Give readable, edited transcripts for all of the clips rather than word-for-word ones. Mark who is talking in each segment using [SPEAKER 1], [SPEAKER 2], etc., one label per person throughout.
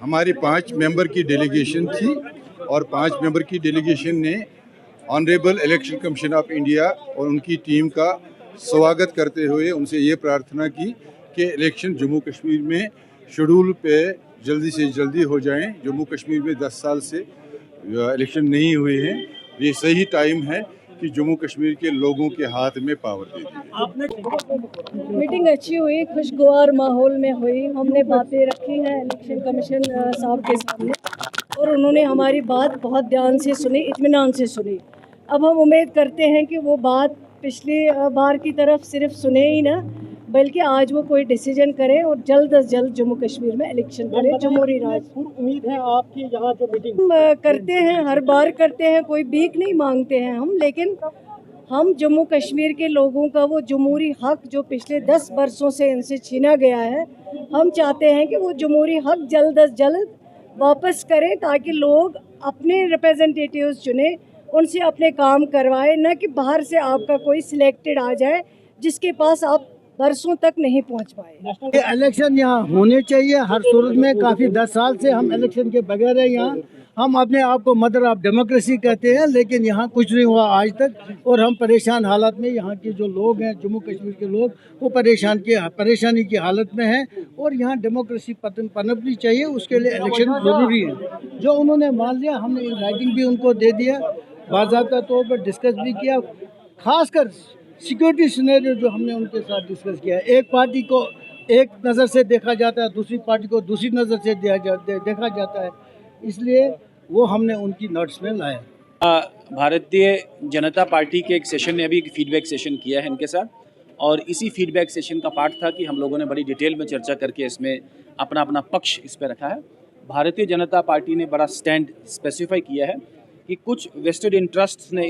[SPEAKER 1] हमारी 5 मेंबर की डेलीगेशन थी और 5 मेंबर की डेलीगेशन ने honourable election commission of India और उनकी टीम का स्वागत करते हुए उनसे ये प्रार्थना की कि इलेक्शन जम्मू कश्मीर में शेड्यूल पे जल्दी से जल्दी हो जाएं। जम्मू कश्मीर में 10 साल से इलेक्शन नहीं हुए हैं। ये सही टाइम है कि जम्मू कश्मीर के लोगों के हाथ में पावर दे दी।
[SPEAKER 2] मीटिंग अच्छी हुई, खुशगवार माहौल में हुई। हमने बातें रखी हैं इलेक्शन कमीशन साहब के सामने और उन्होंने हमारी बात बहुत ध्यान से सुनी, इत्मीनान से सुनी। अब हम उम्मीद करते हैं कि वो बात पिछली बार की तरफ सिर्फ सुने ही ना, बल्कि आज वो कोई डिसीजन करें और जल्द अज जल्द जम्मू कश्मीर में इलेक्शन करें, जमहूरी राज।
[SPEAKER 3] उम्मीद है आपकी यहाँ जो मीटिंग
[SPEAKER 2] हम करते हैं, हर बार करते हैं, कोई भीख नहीं मांगते हैं हम, लेकिन हम जम्मू कश्मीर के लोगों का वो जमहूरी हक जो पिछले 10 वर्षों से इनसे छीना गया है, हम चाहते हैं कि वो जमहूरी हक जल्द अज जल्द वापस करें ताकि लोग अपने रिप्रेजेंटेटिव्स चुने, उनसे अपने काम करवाएं, न कि बाहर से आपका कोई सिलेक्टेड आ जाए जिसके पास आप बरसों तक नहीं पहुंच पाए।
[SPEAKER 3] इलेक्शन यहाँ होने चाहिए हर सूरत में। काफ़ी 10 साल से हम इलेक्शन के बगैर है यहाँ। हम अपने आप को मदर ऑफ डेमोक्रेसी कहते हैं, लेकिन यहाँ कुछ नहीं हुआ आज तक और हम परेशान हालत में, यहाँ के जो लोग हैं जम्मू कश्मीर के लोग, वो परेशानी की हालत में हैं और यहाँ डेमोक्रेसी पनपनी चाहिए। उसके लिए इलेक्शन ज़रूरी है। जो उन्होंने मान लिया, हमने इन राइटिंग भी उनको दे दिया, बाज़ाब्ता तौर पर डिस्कस भी किया। खासकर सिक्योरिटी सिनेरियो जो हमने उनके साथ डिस्कस किया है, एक पार्टी को एक नज़र से देखा जाता है, दूसरी पार्टी को दूसरी नज़र से देखा जाता है, इसलिए वो हमने उनकी नोट्स में लाया।
[SPEAKER 4] भारतीय जनता पार्टी के एक सेशन ने अभी फीडबैक सेशन किया है इनके साथ और इसी फीडबैक सेशन का पार्ट था कि हम लोगों ने बड़ी डिटेल में चर्चा करके इसमें अपना अपना पक्ष इस पर रखा है। भारतीय जनता पार्टी ने बड़ा स्टैंड स्पेसिफाई किया है कि कुछ वेस्टेड इंटरेस्ट्स ने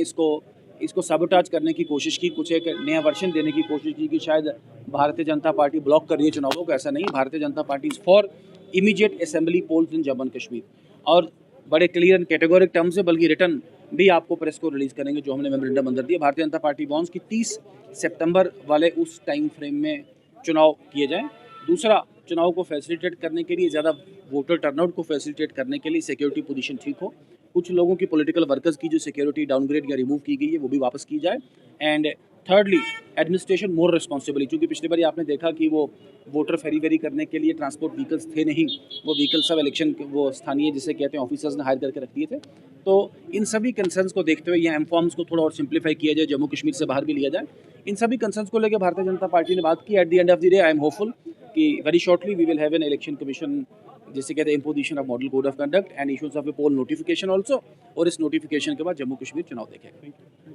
[SPEAKER 4] इसको सबोटाज करने की कोशिश की, कुछ एक नया वर्जन देने की कोशिश की कि शायद भारतीय जनता पार्टी ब्लॉक कर रही है चुनावों को। ऐसा नहीं, Bharatiya Janata Party is for immediate assembly polls in Jammu Kashmir और बड़े क्लियर एंड कैटेगोरिक टर्म से, बल्कि रिटर्न भी आपको प्रेस को रिलीज़ करेंगे जो हमने मेमोरेंडम अंदर दिया। भारतीय जनता पार्टी वॉन्ट्स कि 30 सितंबर वाले उस टाइम फ्रेम में चुनाव किए जाएँ। दूसरा, चुनाव को फैसिलिटेट करने के लिए, ज़्यादा वोटर टर्नआउट को फैसिलिटेट करने के लिए सिक्योरिटी पोजीशन ठीक हो, कुछ लोगों की पॉलिटिकल वर्कर्स की जो सिक्योरिटी डाउनग्रेड या रिमूव की गई है वो भी वापस की जाए। And thirdly, administration more responsibly, क्योंकि पिछली बार आपने देखा कि वो वोटर फेरी करने के लिए ट्रांसपोर्ट व्हीकल्स थे नहीं, वो व्हीकल्स सब इलेक्शन वो स्थानीय जिसे कहते हैं ऑफिसर्स ने हायर करके रख दिए थे। तो इन सभी कंसर्न्स को देखते हुए या एमफॉर्म्स को थोड़ा और सिंप्लीफाई किया जाए, जम्मू कश्मीर से बाहर भी लिया जाए, इन सभी कंसर्न्स को लेकर भारतीय जनता पार्टी ने बात की। At the end of the day I am hopeful कि very shortly we will have an election commission जिसे कहते हैं imposition of model code of conduct and issues of a poll notification also, और इस notification के बाद जम्मू कश्मीर चुनाव देखेगा।